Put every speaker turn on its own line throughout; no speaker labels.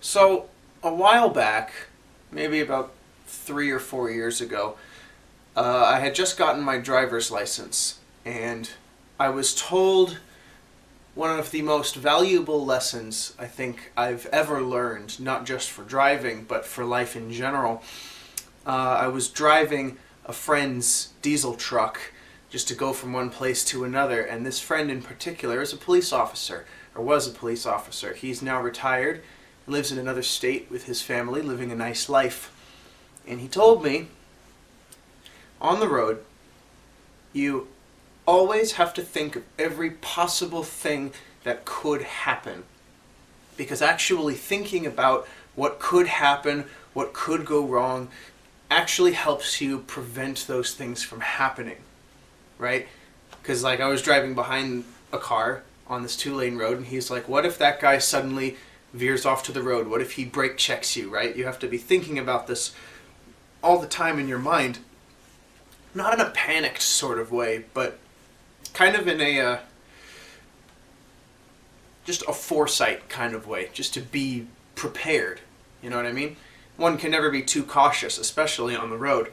So, a while back, maybe about 3 or 4 years ago, I had just gotten my driver's license, and I was told one of the most valuable lessons I think I've ever learned, not just for driving, but for life in general. I was driving a friend's diesel truck just to go from one place to another, and this friend in particular is a police officer, or was a police officer. He's now retired, lives in another state with his family, living a nice life. And he told me, on the road, you always have to think of every possible thing that could happen. Because actually thinking about what could happen, what could go wrong, actually helps you prevent those things from happening. Right? Because I was driving behind a car on this 2-lane road, and he's like, what if that guy suddenly veers off to the road? What if he brake checks you, right? You have to be thinking about this all the time in your mind. Not in a panicked sort of way, but kind of in a just a foresight kind of way, just to be prepared. You know what I mean? One can never be too cautious, especially on the road.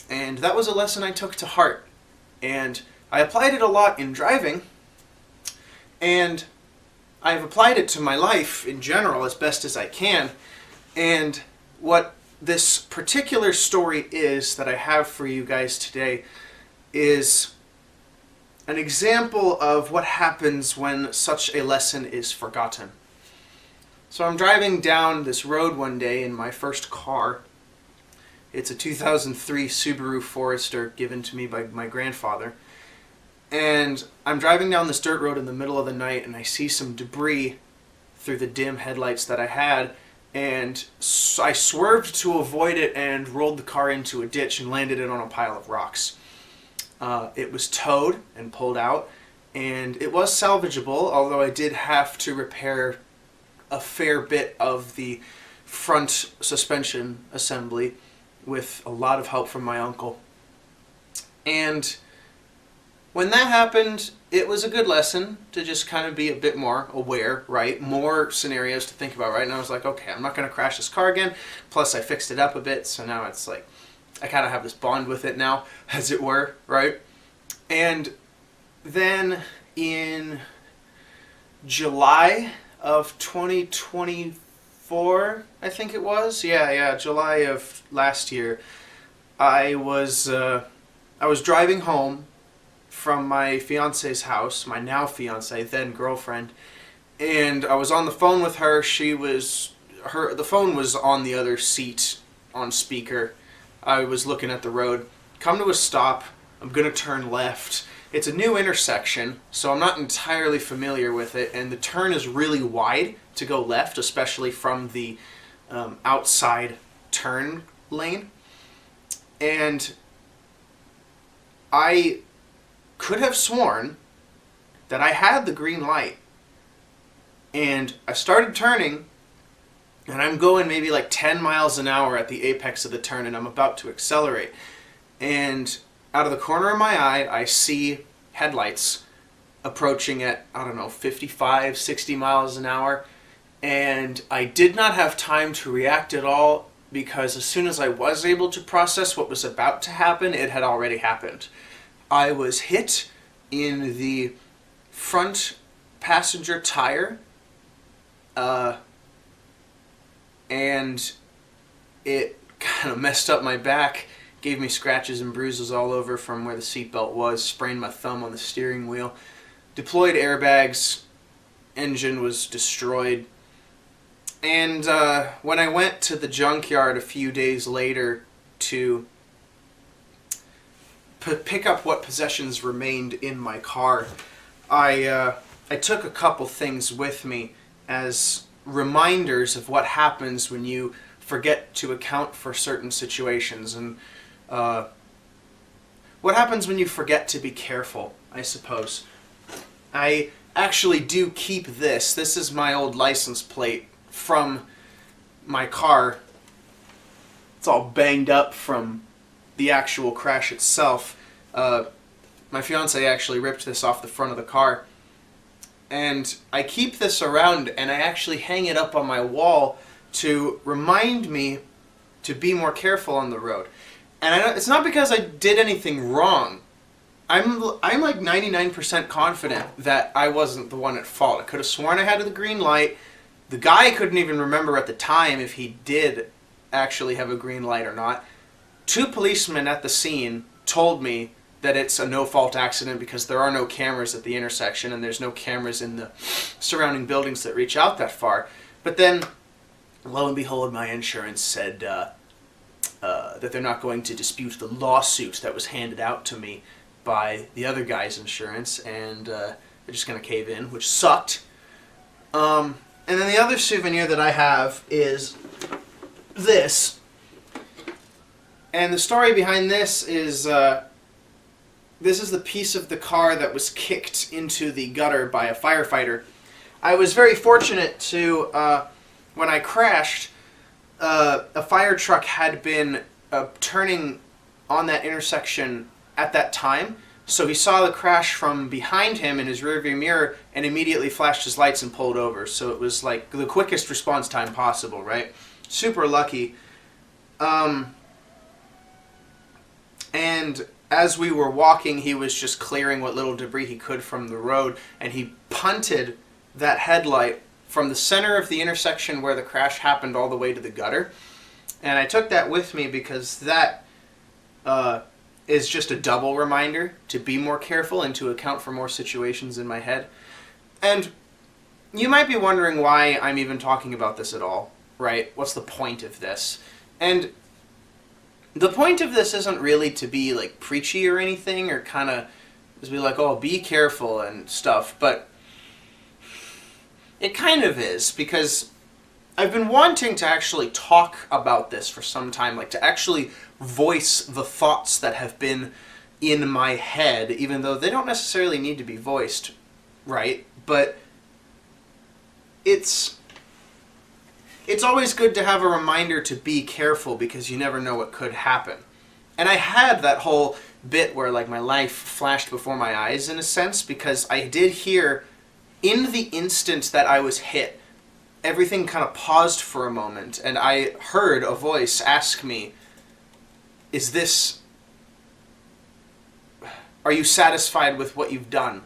And that was a lesson I took to heart. And I applied it a lot in driving, and I've applied it to my life in general as best as I can. And what this particular story is that I have for you guys today is an example of what happens when such a lesson is forgotten. So I'm driving down this road one day in my first car. It's a 2003 Subaru Forester given to me by my grandfather. And I'm driving down this dirt road in the middle of the night, and I see some debris through the dim headlights that I had, and I swerved to avoid it and rolled the car into a ditch and landed it on a pile of rocks. It was towed and pulled out, and it was salvageable, although I did have to repair a fair bit of the front suspension assembly with a lot of help from my uncle. And when that happened, it was a good lesson to just kind of be a bit more aware, right? More scenarios to think about, right? And I was like, okay, I'm not going to crash this car again. Plus, I fixed it up a bit, so now it's like, I kind of have this bond with it now, as it were, right? And then in July of 2024, I think it was, July of last year, I was driving home from my fiance's house, my now fiance, then girlfriend, and I was on the phone with her. The phone was on the other seat on speaker. I was looking at the road. Come to a stop. I'm gonna turn left. It's a new intersection, so I'm not entirely familiar with it, and the turn is really wide to go left, especially from the outside turn lane. And I could have sworn that I had the green light, and I started turning, and I'm going maybe like 10 miles an hour at the apex of the turn, and I'm about to accelerate, and out of the corner of my eye I see headlights approaching at, 55, 60 miles an hour, and I did not have time to react at all, because as soon as I was able to process what was about to happen, it had already happened. I was hit in the front passenger tire, and it kind of messed up my back, gave me scratches and bruises all over from where the seatbelt was, sprained my thumb on the steering wheel, deployed airbags, engine was destroyed. And when I went to the junkyard a few days later to pick up what possessions remained in my car, I took a couple things with me as reminders of what happens when you forget to account for certain situations, and what happens when you forget to be careful, I suppose. I actually do keep this. This is my old license plate from my car. It's all banged up from the actual crash itself. My fiance actually ripped this off the front of the car, and I keep this around, and I actually hang it up on my wall to remind me to be more careful on the road. And it's not because I did anything wrong. I'm like 99% confident that I wasn't the one at fault. I could have sworn I had the green light. The guy couldn't even remember at the time if he did actually have a green light or not. 2 policemen at the scene told me that it's a no-fault accident because there are no cameras at the intersection and there's no cameras in the surrounding buildings that reach out that far. But then, lo and behold, my insurance said that they're not going to dispute the lawsuit that was handed out to me by the other guy's insurance, and they're just going to cave in, which sucked. And then the other souvenir that I have is this. And the story behind this is the piece of the car that was kicked into the gutter by a firefighter. I was very fortunate to, when I crashed, a fire truck had been turning on that intersection at that time, so he saw the crash from behind him in his rearview mirror and immediately flashed his lights and pulled over. So it was like the quickest response time possible, right? Super lucky. And as we were walking, he was just clearing what little debris he could from the road, and he punted that headlight from the center of the intersection where the crash happened all the way to the gutter. And I took that with me because that is just a double reminder to be more careful and to account for more situations in my head. And you might be wondering why I'm even talking about this at all, right? What's the point of this? And the point of this isn't really to be like preachy or anything, or kind of just be like, oh, be careful and stuff, but it kind of is, because I've been wanting to actually talk about this for some time, like to actually voice the thoughts that have been in my head, even though they don't necessarily need to be voiced, right? But it's always good to have a reminder to be careful, because you never know what could happen. And I had that whole bit where like my life flashed before my eyes in a sense, because I did hear, in the instant that I was hit, everything kind of paused for a moment, and I heard a voice ask me, are you satisfied with what you've done?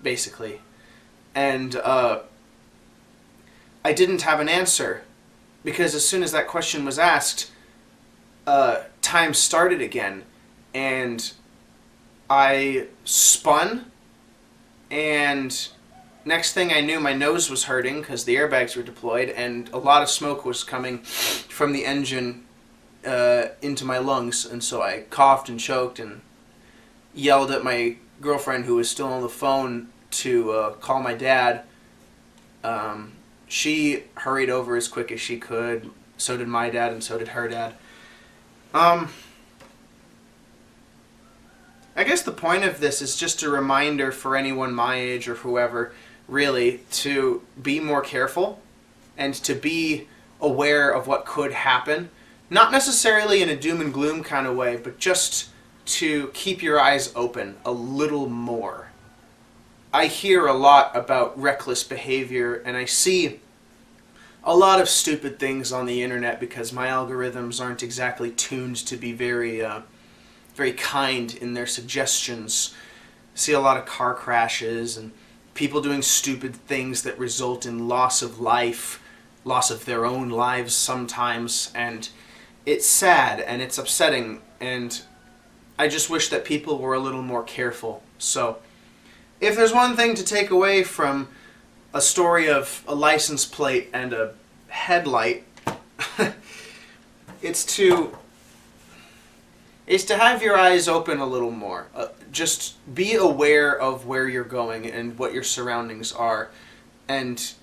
Basically. And I didn't have an answer, because as soon as that question was asked, time started again, and I spun, and next thing I knew, my nose was hurting because the airbags were deployed, and a lot of smoke was coming from the engine into my lungs, and so I coughed and choked and yelled at my girlfriend, who was still on the phone, to call my dad. She hurried over as quick as she could. So did my dad, and so did her dad. I guess the point of this is just a reminder for anyone my age or whoever, really, to be more careful and to be aware of what could happen. Not necessarily in a doom and gloom kind of way, but just to keep your eyes open a little more. I hear a lot about reckless behavior, and I see a lot of stupid things on the internet because my algorithms aren't exactly tuned to be very kind in their suggestions. I see a lot of car crashes and people doing stupid things that result in loss of life, loss of their own lives sometimes, and it's sad and it's upsetting, and I just wish that people were a little more careful. So, if there's one thing to take away from a story of a license plate and a headlight, it's to have your eyes open a little more. Just be aware of where you're going and what your surroundings are. And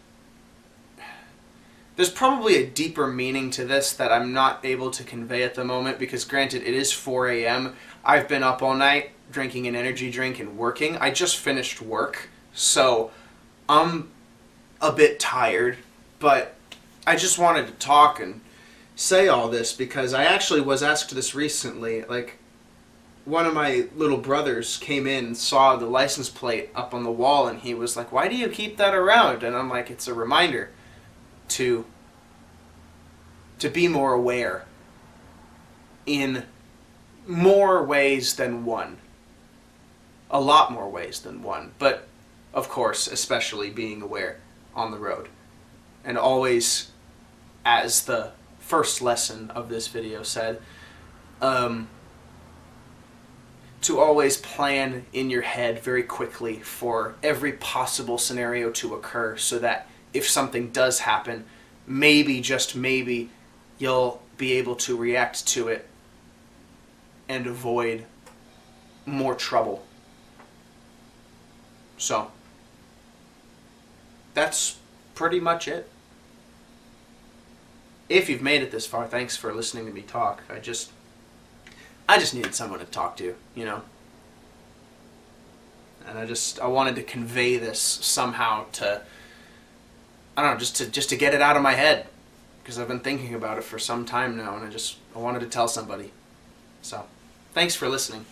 there's probably a deeper meaning to this that I'm not able to convey at the moment, because granted, it is 4 a.m. I've been up all night drinking an energy drink and working. I just finished work, so I'm a bit tired, but I just wanted to talk and say all this because I actually was asked this recently. Like, one of my little brothers came in and saw the license plate up on the wall, and he was like, "Why do you keep that around?" And I'm like, "It's a reminder to to be more aware in more ways than one. A lot more ways than one. But, of course, especially being aware on the road. And always, as the first lesson of this video said, to always plan in your head very quickly for every possible scenario to occur, so that if something does happen, maybe, just maybe, you'll be able to react to it and avoid more trouble. So, that's pretty much it. If you've made it this far, thanks for listening to me talk. I just needed someone to talk to, you know? And I wanted to convey this somehow to, I don't know, just to get it out of my head. Because I've been thinking about it for some time now, and I wanted to tell somebody. So, thanks for listening.